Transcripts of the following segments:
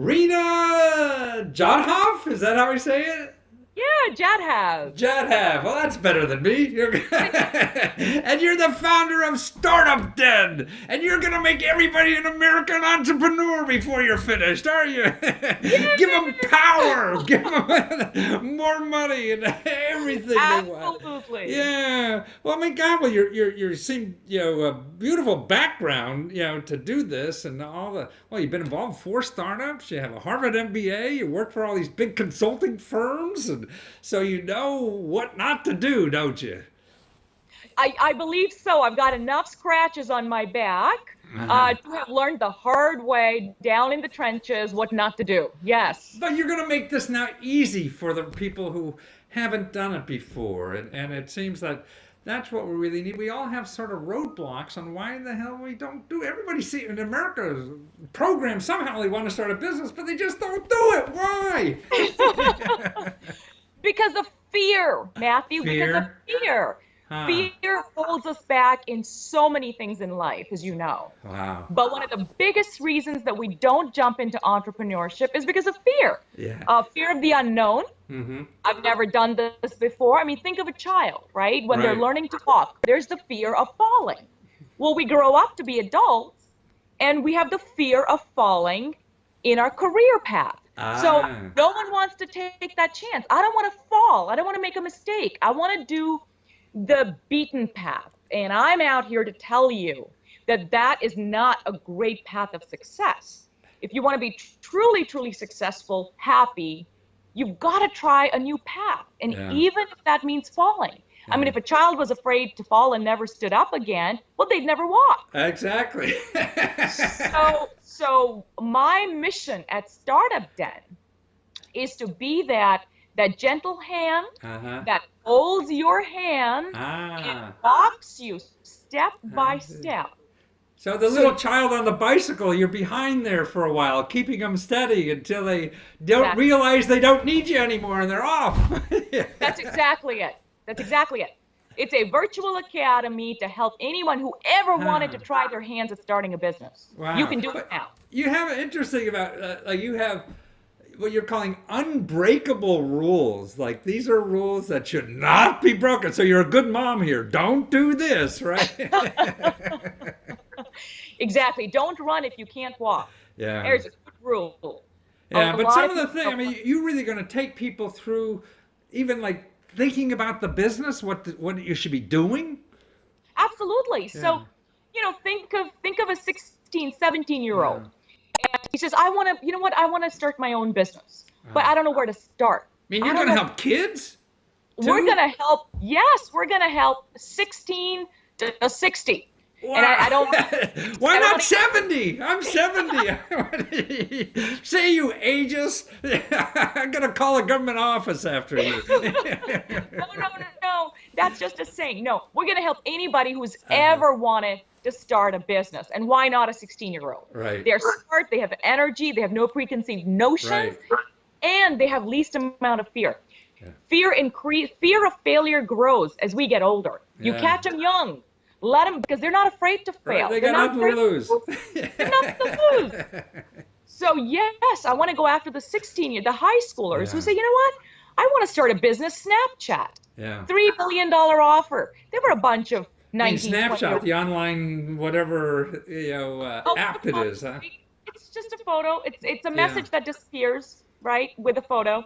Rena Jodhoff? Is that how we say it? Yeah, Jad have. Jodhoff. Well, that's better than me. And you're the founder of Startup Den. And you're going to make everybody in America an entrepreneur before you're finished, are you? Give them power. Give them more money and everything they want. Absolutely. Yeah. Well, I mean, God, well, you seem, a beautiful background, to do this and all the. Well, you've been involved in 4 startups. You have a Harvard MBA. You work for all these big consulting firms, and so you know what not to do, don't you? I believe so. I've got enough scratches on my back Uh-huh. to have learned the hard way down in the trenches what not to do. Yes. But you're going to make this now easy for the people who haven't done it before. And it seems that that's what we really need. We all have sort of roadblocks on why the hell we don't do it. Everybody see in America's program somehow they want to start a business, but they just don't do it. Why? Because of fear, Matthew, because of Fear? fear. Huh. Fear holds us back in so many things in life, as you know. Wow. But one of the biggest reasons that we don't jump into entrepreneurship is because of fear. Yeah. Fear of the unknown. Mm-hmm. I've never done this before. I mean, think of a child, right? When they're Right. learning to walk, there's the fear of falling. Well, we grow up to be adults and we have the fear of falling in our career path. So Ah. no one wants to take that chance. I don't want to fall. I don't want to make a mistake. I want to do the beaten path. And I'm out here to tell you that that is not a great path of success. If you want to be truly, truly successful, happy, you've got to try a new path. And Yeah. even if that means falling. I mean, Yeah. if a child was afraid to fall and never stood up again, well, they'd never walk. Exactly. So my mission at Startup Den is to be that gentle hand Uh-huh. that holds your hand Ah. and walks you step by I see. step. So the little child on the bicycle, you're behind there for a while, keeping them steady until they don't Exactly. realize they don't need you anymore and they're off. That's exactly it. That's exactly it. It's a virtual academy to help anyone who ever wanted to try their hands at starting a business. Wow. You can do it But now. you have it interesting about, like you have what you're calling unbreakable rules. Like these are rules that should not be broken. So you're a good mom here. Don't do this, right? Exactly. Don't run if you can't walk. Yeah. There's a good rule. Yeah, A but lot some of the people things, I don't. mean, you're really going to take people through even like thinking about the business, what you should be doing. Absolutely. Yeah. So, think of a 16, 17-year-old. Yeah. And he says, I want to, you know what? I want to start my own business, but I don't know where to start. I mean, I you're don't going to know. help kids We're too? going to help. Yes, we're going to help 16 to 60. And I don't, Why I don't not want to, 70? I'm 70. Say you ageist. I'm going to call a government office after you. no. That's just a saying. No, we're going to help anybody who's Uh-huh. ever wanted to start a business. And why not a 16-year-old? Right. They're smart, they have energy, they have no preconceived notions, Right. and they have least amount of fear. Yeah. Fear of failure grows as we get older. You Yeah. catch them young. Let them, because they're not afraid to Right. fail. They They're got not nothing to afraid. lose. They're nothing to lose. So yes, I want to go after the 16-year, the high schoolers who Yeah. say, you know what? I want to start a business. Snapchat, Yeah. $3 billion offer. There were a bunch of I mean, 19, Snapshot, 20. the online whatever Oh, app it is, huh? it's just a photo. It's a Yeah. message that disappears, right, with a photo.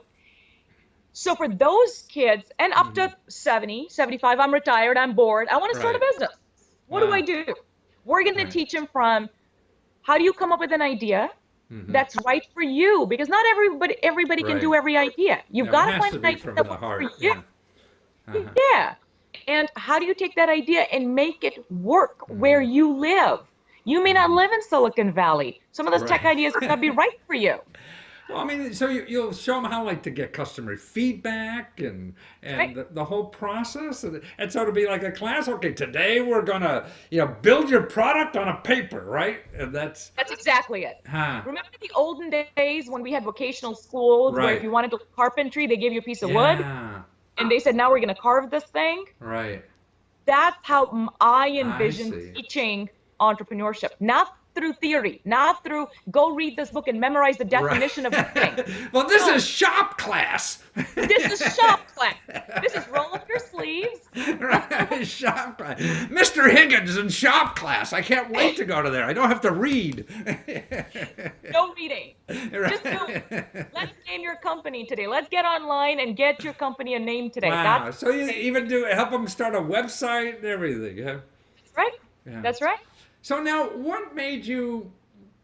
So for those kids, and up to 70, 75, I'm retired, I'm bored, I want to start a Right. business. What do Wow. I do? We're going to Right. teach them from how do you come up with an idea Mhm. that's right for you? Because not everybody can Right. do every idea. You've No, got it to has find to an be idea from that the works heart. for you. Yeah. Uh-huh. Yeah. And how do you take that idea and make it work where you live? You may not live in Silicon Valley. Some of those tech Right. ideas may not be right for you. Well, I mean, so you'll show them how like to get customer feedback and Right. the whole process, and so it'll be like a class. Okay, today we're gonna build your product on a paper, right? And that's That's exactly it. huh. Remember the olden days when we had vocational schools where if Right. you wanted to do carpentry, they gave you a piece of wood Yeah. and they said, now we're going to carve this thing? Right. That's how I I envision see. teaching entrepreneurship. Not through theory, not through go read this book and memorize the definition of the thing. Well, this is shop class. This is shop class. This is roll up your sleeves. Right, shop class. Mr. Higgins in shop class. I can't wait to go to there. I don't have to read. No reading. Just do it. Let's name your company today. Let's get online and get your company a name today. Wow. That's So you even help them start a website and everything. Huh? right. Yeah. That's right. So now, what made you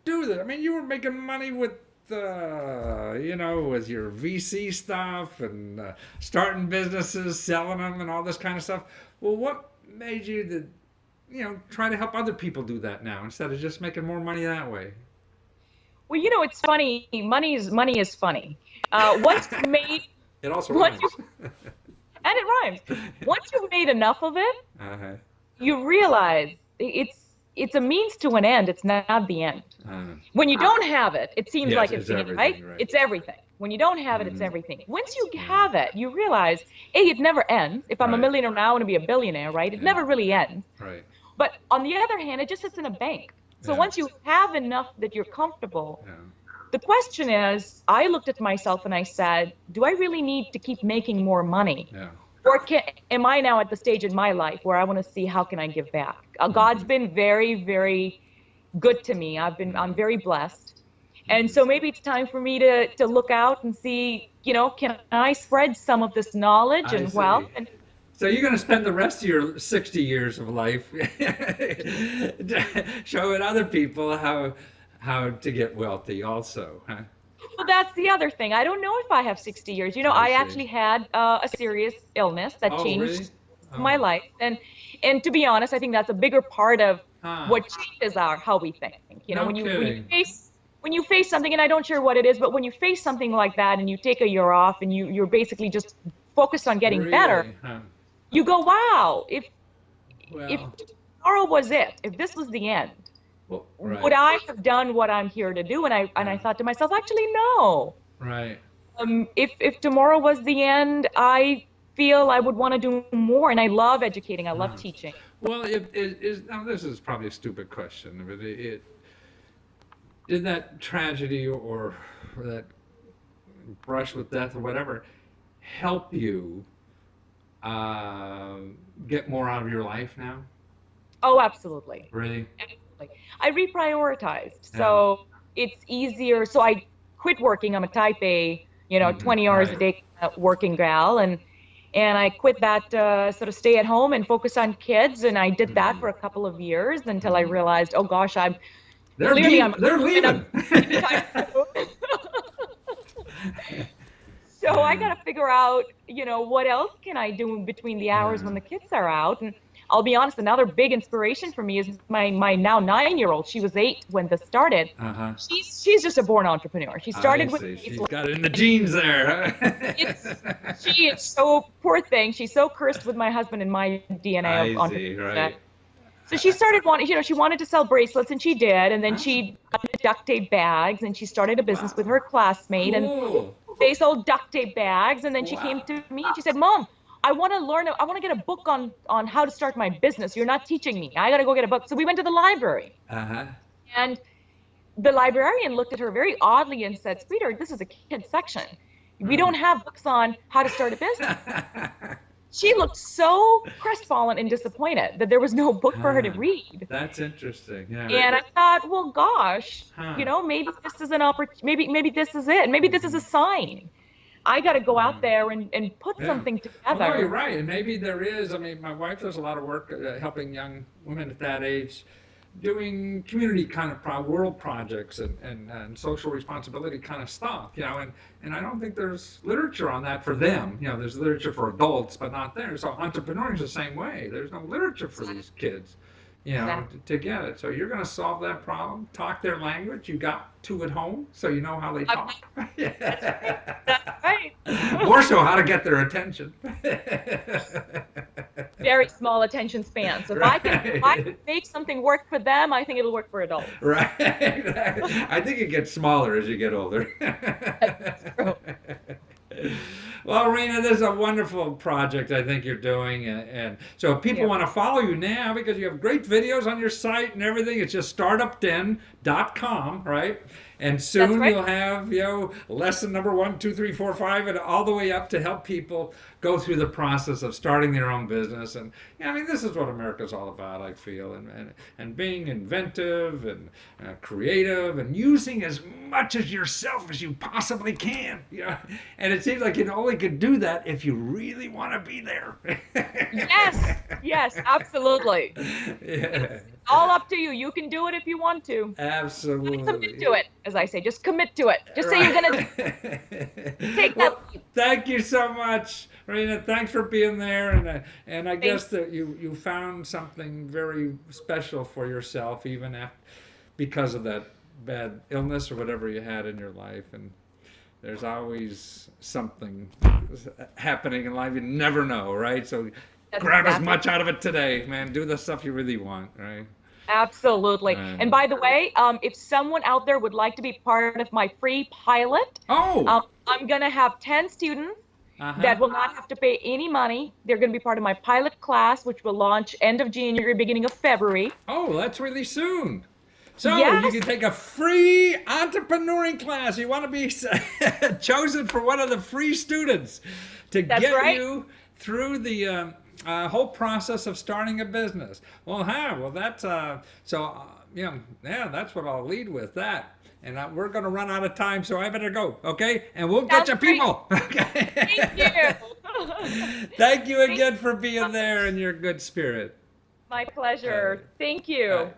do that? I mean, you were making money with, with your VC stuff and starting businesses, selling them, and all this kind of stuff. Well, what made you, try to help other people do that now instead of just making more money that way? Well, it's funny. Money is funny. Once you made, It also once rhymes. and it rhymes. Once you've made enough of it, Uh-huh. you realize it's a means to an end. It's not the end. When you don't have it, it seems Yes, like it's the end, everything, right? right. It's everything. When you don't have it, it's everything. Once you have it, you realize, A, it never ends. If I'm a Right. millionaire now, I want to be a billionaire, right? It Yeah. never really ends. Right. But on the other hand, it just sits in a bank. So Yeah. once you have enough that you're comfortable, Yeah. the question is, I looked at myself and I said, do I really need to keep making more money? Yeah. Or am I now at the stage in my life where I want to see how can I give back? God's been very, very good to me. I'm very blessed. And so maybe it's time for me to look out and see, can I spread some of this knowledge I and see. wealth? And So you're going to spend the rest of your 60 years of life showing other people how to get wealthy also, huh? well, that's the other thing. I don't know if I have 60 years. I I see. actually had a serious illness that Oh, changed really? Oh. my life. And to be honest, I think that's a bigger part of Ah. what changes how we think. No When you kidding. face something, and I don't care what it is, but when you face something like that and you take a year off and you're basically just focused on getting better, Really? Huh. you go, wow, if Well, tomorrow was it, if this was the end, right. would I have done what I'm here to do? And I thought to myself, actually, no. Right. If tomorrow was the end, I feel I would want to do more, and I love educating. I love teaching. Well, now this is probably a stupid question, but did that tragedy or that brush with death or whatever help you get more out of your life now? Oh, absolutely. Really? Absolutely. I reprioritized, so it's easier. So I quit working. I'm a type A, 20 hours a right. day working gal, and I quit that sort of stay at home and focus on kids, and I did that for a couple of years until I realized, oh gosh, They're leaving. So I got to figure out, what else can I do between the hours when the kids are out? And I'll be honest, another big inspiration for me is my now 9-year-old. She was 8 when this started. Uh-huh. She's just a born entrepreneur. She started with. She's got it in the genes there. She is so poor thing. She's so cursed with my husband and my DNA of I see, right. So she started wanting, she wanted to sell bracelets, and she did. And then she got into duct tape bags, and she started a business with her classmate, and Cool. they sold duct tape bags. And then she came to me and she said, Mom, I want to get a book on how to start my business. You're not teaching me. I got to go get a book. So we went to the library. Uh-huh. And the librarian looked at her very oddly and said, sweetheart, this is a kid's section. We don't have books on how to start a business. She looked so crestfallen and disappointed that there was no book for her to read. That's interesting. Yeah. And I thought, well, gosh, Huh. maybe this is an opportunity. Maybe this is it. Maybe this is a sign. I got to go out there and put something together. Well, no, you're right. And maybe there is. I mean, my wife does a lot of work helping young women at that age doing community kind of world projects and social responsibility kind of stuff, and I don't think there's literature on that for them. There's literature for adults, but not there. So entrepreneuring is the same way. There's no literature for these kids, to get it. So you're going to solve that problem, talk their language. You got 2 at home, so you know how they talk. That's right. More so how to get their attention. Very small attention span. So if I can make something work for them, I think it'll work for adults. Right. I think it gets smaller as you get older. That's true. Well, Rena, this is a wonderful project I think you're doing. And so if people Yeah. want to follow you now because you have great videos on your site and everything, it's just startupden.com, right? And That's soon right. you'll have, lesson number 1, 2, 3, 4, 5, and all the way up to help people go through the process of starting their own business. And I mean, this is what America's all about, I feel, and being inventive and creative and using as much as yourself as you possibly can. And it seems like you only could do that if you really want to be there. Yes, absolutely. Yeah, All up to you. You can do it if you want to. absolutely. Commit to it, as I say. Just commit to it. Just say you're gonna take that. Well, thank you so much, Rena. Thanks for being there, and I guess that you found something very special for yourself, even after because of that bad illness or whatever you had in your life. And there's always something happening in life. You never know, right? So That's grab as exactly- much out of it today, man. Do the stuff you really want, right? Absolutely. Right. And by the way, if someone out there would like to be part of my free pilot, Oh, I'm gonna have 10 students uh-huh. that will not have to pay any money. They're going to be part of my pilot class, which will launch end of January, beginning of February. Oh, that's really soon. So Yes. you can take a free entrepreneuring class. You want to be chosen for one of the free students to That's get right. you through the whole process of starting a business. Well, that's that's what I'll lead with that. And we're going to run out of time, so I better go. Okay, and we'll get Sounds you great. people. Okay. Thank you. Thank you again for being there and your good spirit. My pleasure. Thank you. All right.